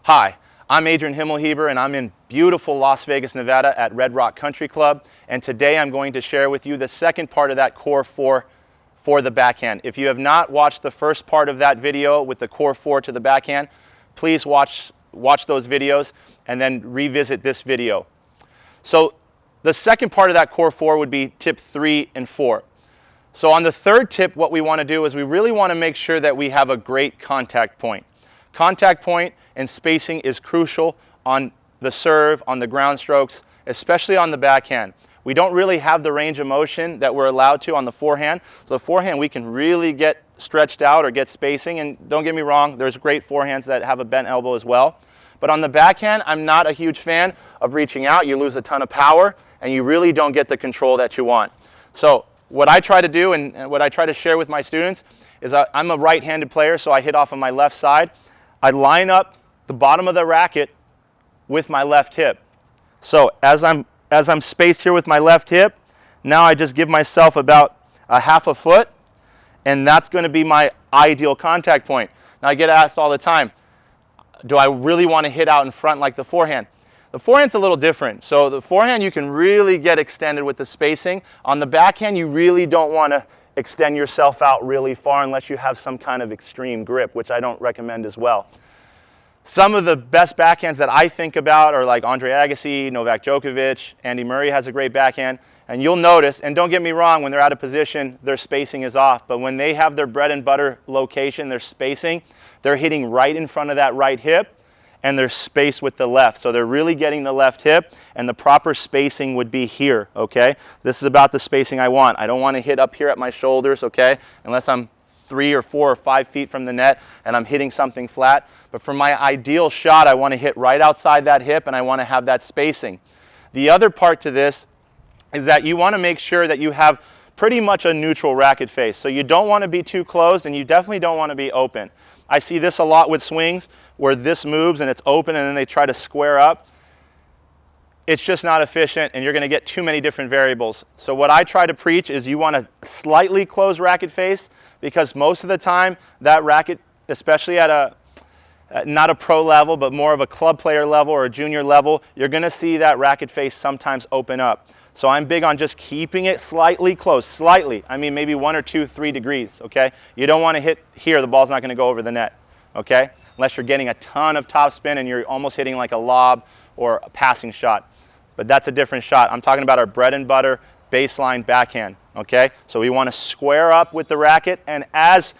Hi, I'm Adrian Himmelheber and I'm in beautiful Las Vegas, Nevada at Red Rock Country Club, and today I'm going to share with you the second part of that core four for the backhand. If you have not watched the first part of that video with the core four to the backhand, please watch those videos and then revisit this video. So the second part of that core four would be tip 3 and 4. So on the third tip, what we want to do is we really want to make sure that we have a great contact point. Contact point and spacing is crucial on the serve, on the ground strokes, especially on the backhand. We don't really have the range of motion that we're allowed to on the forehand. So the forehand, we can really get stretched out or get spacing, and don't get me wrong, there's great forehands that have a bent elbow as well. But on the backhand, I'm not a huge fan of reaching out. You lose a ton of power, and you really don't get the control that you want. So what I try to do and what I try to share with my students is I'm a right-handed player, so I hit off on my left side. I line up the bottom of the racket with my left hip. So as I'm spaced here with my left hip, now I just give myself about a half a foot, and that's going to be my ideal contact point. Now I get asked all the time, do I really want to hit out in front like the forehand? The forehand's a little different. So the forehand, you can really get extended with the spacing. On the backhand, you really don't want to extend yourself out really far unless you have some kind of extreme grip, which I don't recommend as well. Some of the best backhands that I think about are like Andre Agassi, Novak Djokovic, Andy Murray has a great backhand. And you'll notice, and don't get me wrong, when they're out of position, their spacing is off. But when they have their bread and butter location, their spacing, they're hitting right in front of that right hip, and they're spaced with the left. So they're really getting the left hip, and the proper spacing would be here, okay? This is about the spacing I want. I don't want to hit up here at my shoulders, okay? Unless I'm 3 or 4 or 5 feet from the net and I'm hitting something flat. But for my ideal shot, I want to hit right outside that hip, and I want to have that spacing. The other part to this is that you want to make sure that you have pretty much a neutral racket face. So you don't want to be too closed, and you definitely don't want to be open. I see this a lot with swings where this moves and it's open and then they try to square up. It's just not efficient, and you're going to get too many different variables. So what I try to preach is you want a slightly closed racket face, because most of the time that racket, especially at not a pro level, but more of a club player level or a junior level, you're going to see that racket face sometimes open up. So I'm big on just keeping it slightly closed. Slightly. I mean maybe 1 or 2, 3 degrees, okay? You don't want to hit here. The ball's not going to go over the net, okay? Unless you're getting a ton of topspin and you're almost hitting like a lob or a passing shot. But that's a different shot. I'm talking about our bread and butter baseline backhand, okay? So we want to square up with the racket, and as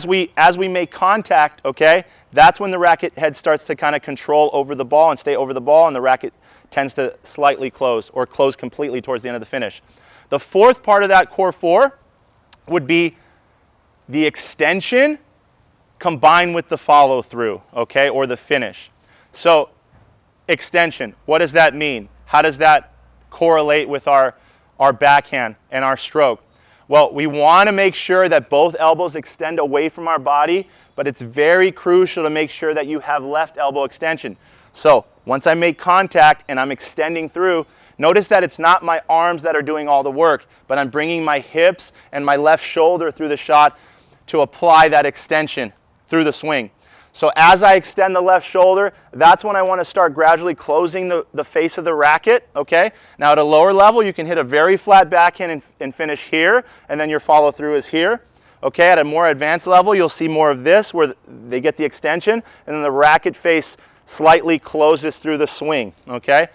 we make contact, okay, that's when the racket head starts to kind of control over the ball and stay over the ball, and the racket tends to slightly close or close completely towards the end of the finish. The fourth part of that core four would be the extension combined with the follow through, okay, or the finish. So extension, what does that mean? How does that correlate with our backhand and our stroke? Well, we want to make sure that both elbows extend away from our body, but it's very crucial to make sure that you have left elbow extension. So once I make contact and I'm extending through, notice that it's not my arms that are doing all the work, but I'm bringing my hips and my left shoulder through the shot to apply that extension through the swing. So as I extend the left shoulder, that's when I want to start gradually closing the face of the racket, okay? Now at a lower level, you can hit a very flat backhand and finish here, and then your follow through is here. Okay, at a more advanced level, you'll see more of this where they get the extension, and then the racket face slightly closes through the swing, okay?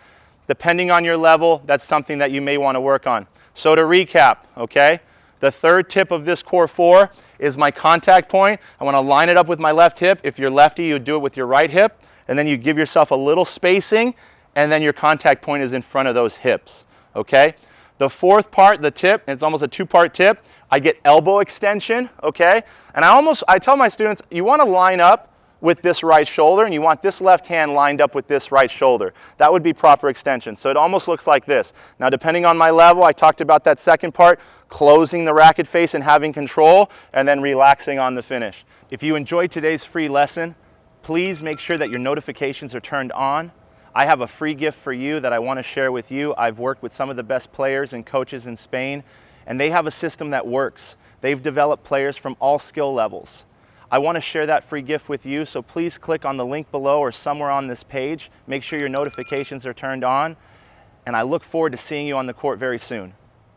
Depending on your level, that's something that you may want to work on. So to recap, okay, the third tip of this core four is my contact point. I want to line it up with my left hip. If you're lefty, you do it with your right hip, and then you give yourself a little spacing, and then your contact point is in front of those hips, okay? The fourth part, the tip, and it's almost a 2-part tip, I get elbow extension, okay? And I tell my students, you want to line up with this right shoulder, and you want this left hand lined up with this right shoulder. That would be proper extension. So it almost looks like this. Now, depending on my level, I talked about that second part, closing the racket face and having control, and then relaxing on the finish. If you enjoyed today's free lesson, please make sure that your notifications are turned on. I have a free gift for you that I want to share with you. I've worked with some of the best players and coaches in Spain, and they have a system that works. They've developed players from all skill levels. I want to share that free gift with you, so please click on the link below or somewhere on this page. Make sure your notifications are turned on, and I look forward to seeing you on the court very soon.